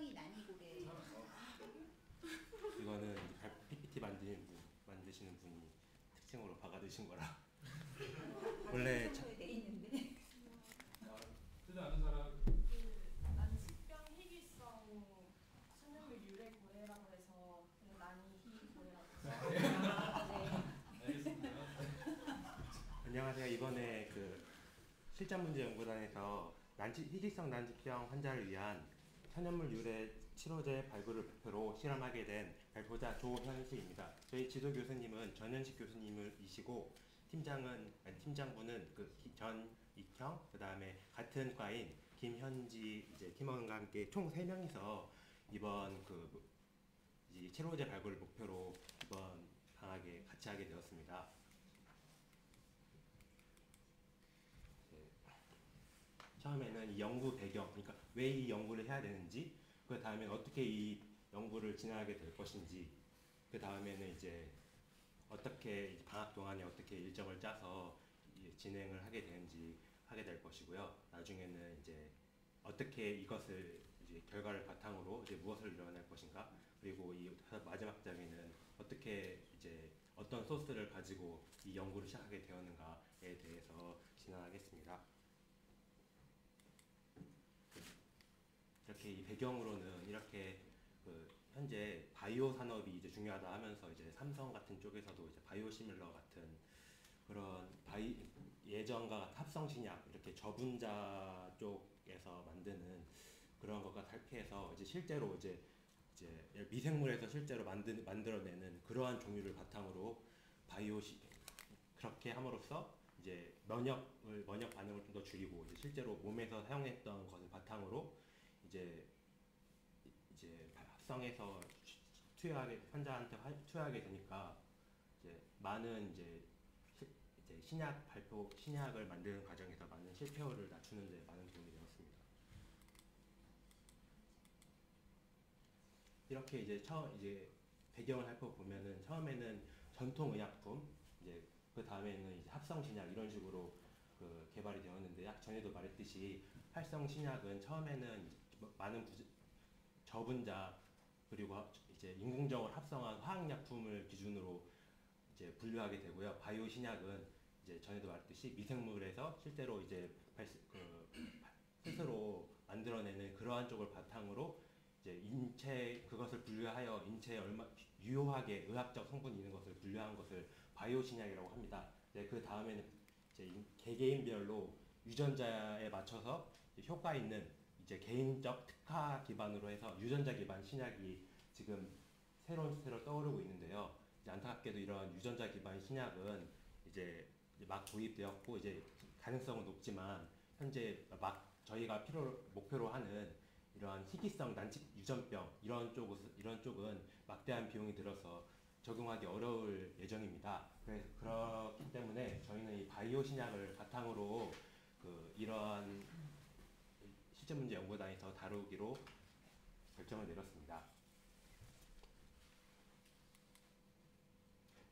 상당히 난이고래. 이거는 PPT 만드시는 분이 특징으로 박아두신 거라. 원래 돼 있는데. 뜨지 않은 사람. 난치병 희귀성 천연물 유래 고래라고 해서 난이 희귀 고래라고 해서. 네. 알겠습니다. 안녕하세요. 이번에 그 실전문제연구단에서 희귀성 난치병 환자를 위한 천연물 유래 치료제 발굴을 목표로 실험하게 된 발표자 조현식입니다. 저희 지도 교수님은 전현식 교수님이시고 팀장분은 그 전익형, 그 다음에 같은 과인 김현지, 팀원과 함께 총 3명이서 이번 이 치료제 발굴을 목표로 이번 방학에 같이 하게 되었습니다. 처음에는 이 연구 배경, 그러니까 왜 이 연구를 해야 되는지, 그 다음에 어떻게 이 연구를 진행하게 될 것인지, 그 다음에는 이제 어떻게 방학 동안에 어떻게 일정을 짜서 진행을 하게 되는지 하게 될 것이고요. 나중에는 이제 어떻게 이것을 이제 결과를 바탕으로 이제 무엇을 이뤄낼 것인가, 그리고 이 마지막 장에는 어떻게 이제 어떤 소스를 가지고 이 연구를 시작하게 되었는가에 대해서 진행하겠습니다. 이렇게 이 배경으로는 이렇게 현재 바이오 산업이 이제 중요하다 하면서 이제 삼성 같은 쪽에서도 이제 바이오 시밀러 같은 그런 예전과 합성 신약 이렇게 저분자 쪽에서 만드는 그런 것과 탈피해서 이제 실제로 이제 미생물에서 실제로 만들어내는 그러한 종류를 바탕으로 그렇게 함으로써 이제 면역 반응을 좀 더 줄이고 이제 실제로 몸에서 사용했던 것을 바탕으로 이제 합성해서 환자한테 투여하게 되니까 이제 많은 이제 신약을 만드는 과정에서 많은 실패율을 낮추는 데 많은 도움이 되었습니다. 이렇게 이제 배경을 살펴보면은 처음에는 전통 의약품, 이제 그 다음에는 이제 합성 신약 이런 식으로 개발이 되었는데 전에도 말했듯이 활성 신약은 처음에는 많은 저분자 그리고 이제 인공적으로 합성한 화학약품을 기준으로 이제 분류하게 되고요. 바이오 신약은 이제 전에도 말했듯이 미생물에서 실제로 이제 스스로 만들어내는 그러한 쪽을 바탕으로 이제 그것을 분류하여 인체에 유효하게 의학적 성분이 있는 것을 분류한 것을 바이오 신약이라고 합니다. 그 다음에는 이제 개개인별로 유전자에 맞춰서 효과 있는 이제 개인적 특화 기반으로 해서 유전자 기반 신약이 지금 새로 떠오르고 있는데요. 이제 안타깝게도 이런 유전자 기반 신약은 이제 막 도입되었고 이제 가능성은 높지만 현재 저희가 목표로 하는 이러한 희귀성 난치 유전병 이런 쪽은 막대한 비용이 들어서 적용하기 어려울 예정입니다. 그렇기 때문에 저희는 이 바이오 신약을 바탕으로 이러한 실제문제 연구단에서 다루기로 결정을 내렸습니다.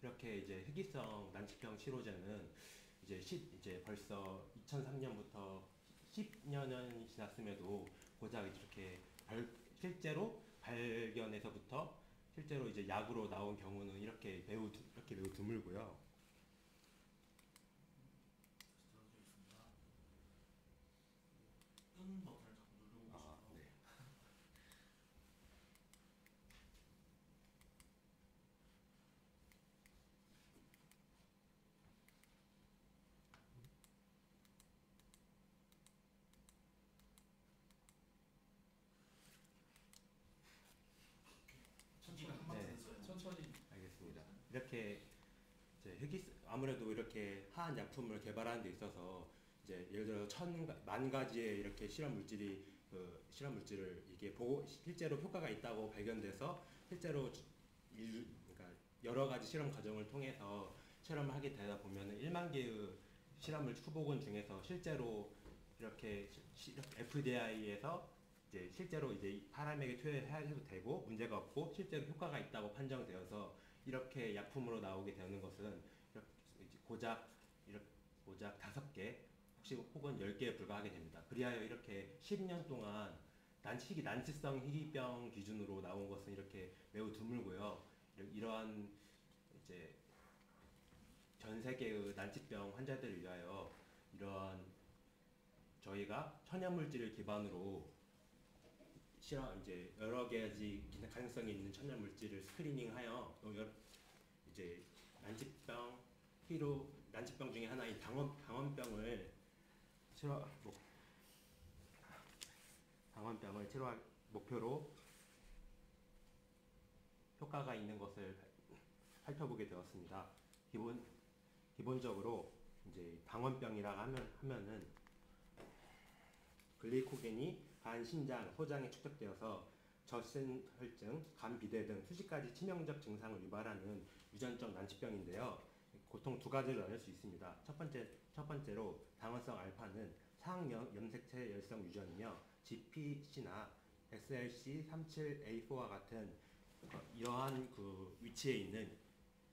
이렇게 이제 희귀성 난치병 치료제는 이제 벌써 2003년부터 10년이 지났음에도 고작 이렇게 실제로 발견에서부터 실제로 이제 약으로 나온 경우는 이렇게 매우 드물고요. 끈 버튼을 자꾸 누르고 계셔서. 네. 천천히. 알겠습니다. 이렇게 아무래도 이렇게 하한 약품을 개발하는 데 있어서 이제 예를 들어 1000가지의 이렇게 실험 물질을 이게 보고 실제로 효과가 있다고 발견돼서 실제로 그러니까 여러 가지 실험 과정을 통해서 실험을 하게 되다 보면은 1만 개의 후보군 중에서 실제로 이렇게 FDA에서 이제 실제로 이제 사람에게 투여해도 되고 문제가 없고 실제로 효과가 있다고 판정되어서 이렇게 약품으로 나오게 되는 것은 고작 5개 혹은 10개에 불과하게 됩니다. 그리하여 이렇게 10년 동안 난치성 희귀병 기준으로 나온 것은 이렇게 매우 드물고요. 이러한 이제 전 세계의 난치병 환자들을 위하여 이러한 저희가 천연물질을 기반으로 이제 여러 가지 가능성이 있는 천연물질을 스크리닝하여 이제 난치병 중에 하나인 방언병을 치료할 목표로 효과가 있는 것을 살펴보게 되었습니다. 기본적으로 이제 방언병이라고 하면은 글리코겐이 간, 신장, 소장에 축적되어서 젖센혈증, 간 비대 등 수십 가지 치명적 증상을 유발하는 유전적 난치병인데요. 보통 두 가지로 나눌 수 있습니다. 첫 번째로 당원성 알파는 상형 염색체 열성 유전이며 GPC나 SLC37A4와 같은 이러한 그 위치에 있는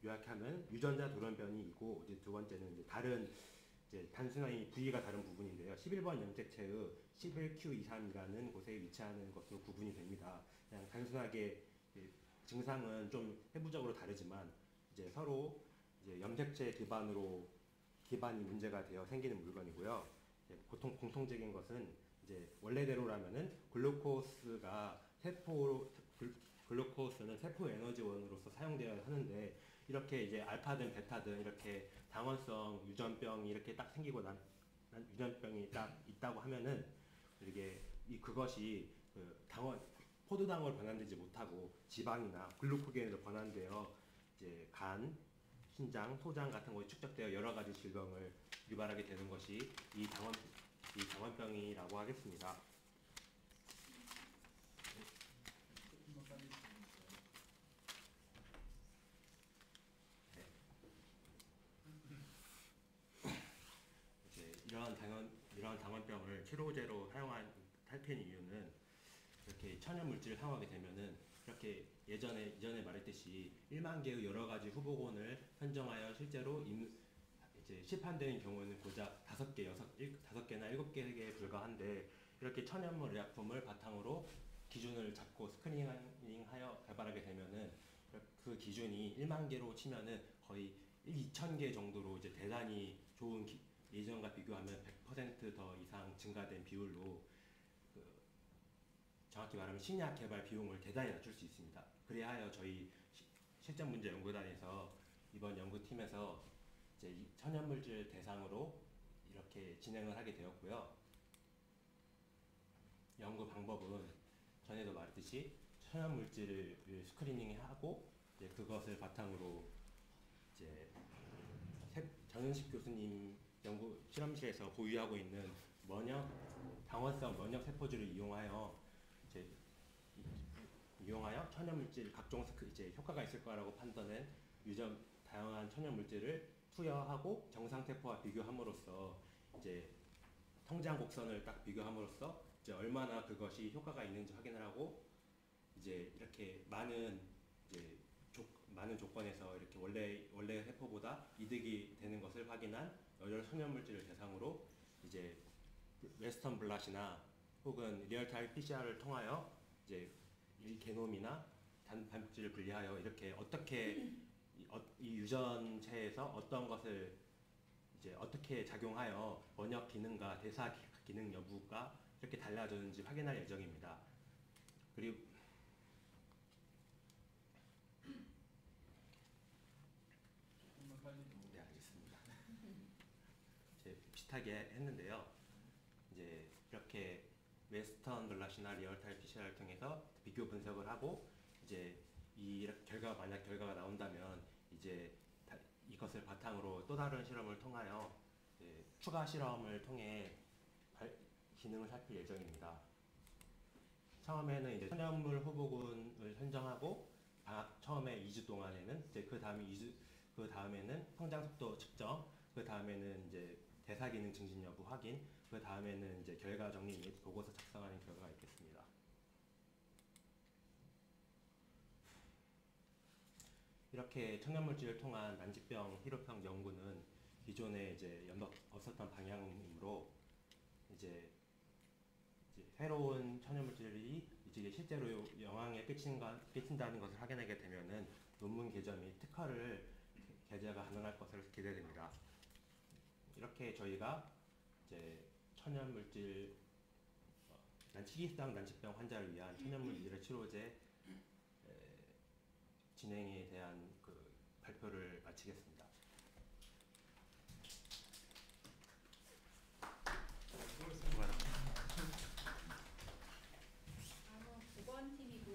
요약하면 유전자 돌연변이이고, 이제 두 번째는 이제 다른 이제 단순히 부위가 다른 부분인데요. 11번 염색체의 11q23이라는 곳에 위치하는 것으로 구분이 됩니다. 그냥 단순하게 증상은 좀 세부적으로 다르지만 이제 서로 이제 염색체 기반이 문제가 되어 생기는 물건이고요. 보통 공통적인 것은 이제 원래대로라면은 글루코스는 세포 에너지원으로서 사용되어야 하는데, 이렇게 이제 알파든 베타든 이렇게 당원성 유전병이 이렇게 딱 생기고 유전병이 딱 있다고 하면은 그것이 포도당으로 변환되지 못하고 지방이나 글루코겐으로 변환되어 이제 간, 신장, 소장 같은 것이 축적되어 여러 가지 질병을 유발하게 되는 것이 이 당원병이라고 하겠습니다. 이러한 당원병을 치료제로 살피는 이유는 이렇게 천연물질을 사용하게 되면은 이렇게 이전에 말했듯이 1만 개의 여러 가지 후보군을 선정하여 실제로 이제 시판되는 경우는 고작 5개나 7개에 불과한데, 이렇게 천연물 의약품을 바탕으로 기준을 잡고 스크리닝하여 개발하게 되면은 그 기준이 1만 개로 치면은 거의 2,000개 정도로 이제 대단히 좋은 예전과 비교하면 100% 더 이상 증가된 비율로 정확히 말하면 신약 개발 비용을 대단히 낮출 수 있습니다. 그리하여 저희 실전문제연구단에서 이번 연구팀에서 이제 천연물질 대상으로 이렇게 진행을 하게 되었고요. 연구 방법은 전에도 말했듯이 천연물질을 스크리닝하고 이제 그것을 바탕으로 이제 전은식 교수님 연구 실험실에서 보유하고 있는 당원성 면역 세포들을 이용하여 천연물질 각종 이제 효과가 있을 거라고 판단한 다양한 천연물질을 투여하고 정상 세포와 비교함으로써 이제 성장 곡선을 딱 비교함으로써 이제 얼마나 그것이 효과가 있는지 확인을 하고, 이제 이렇게 많은 조건에서 이렇게 원래 세포보다 이득이 되는 것을 확인한 여러 천연물질을 대상으로 이제 웨스턴 블롯이나 혹은 리얼타임 PCR을 통하여 이제 이 게놈이나 단백질을 분리하여 이렇게 어떻게 이 유전체에서 어떤 것을 이제 어떻게 작용하여 면역 기능과 대사 기능 여부가 이렇게 달라졌는지 확인할 예정입니다. 그리고 네, 알겠습니다. 비슷하게 했는데요. 이제 이렇게 웨스턴 블롯이나 리얼타임 PCR을 통해서 비교 분석을 하고, 이제 만약 결과가 나온다면 이제 이것을 바탕으로 또 다른 실험을 통하여 추가 실험을 통해 기능을 살필 예정입니다. 처음에는 이제 천연물 후보군을 선정하고 처음에 2주 동안에는 이제 그 다음에는 성장 속도 측정, 그 다음에는 이제 대사 기능 증진 여부 확인, 그 다음에는 이제 결과 정리 및 보고서 작성하는 결과가 있겠습니다. 이렇게 천연물질을 통한 난치병 희로병 연구는 기존에 이제 없었던 방향이므로 이제 새로운 천연물질이 이쪽에 실제로 영향에 끼친다는 것을 확인하게 되면은 논문 개정 및 특허를 게재가 가능할 것으로 기대됩니다. 이렇게 저희가 이제 천연물질 특이성 난치병 환자를 위한 천연물질의 치료제 진행에 대한 그 발표를 마치겠습니다.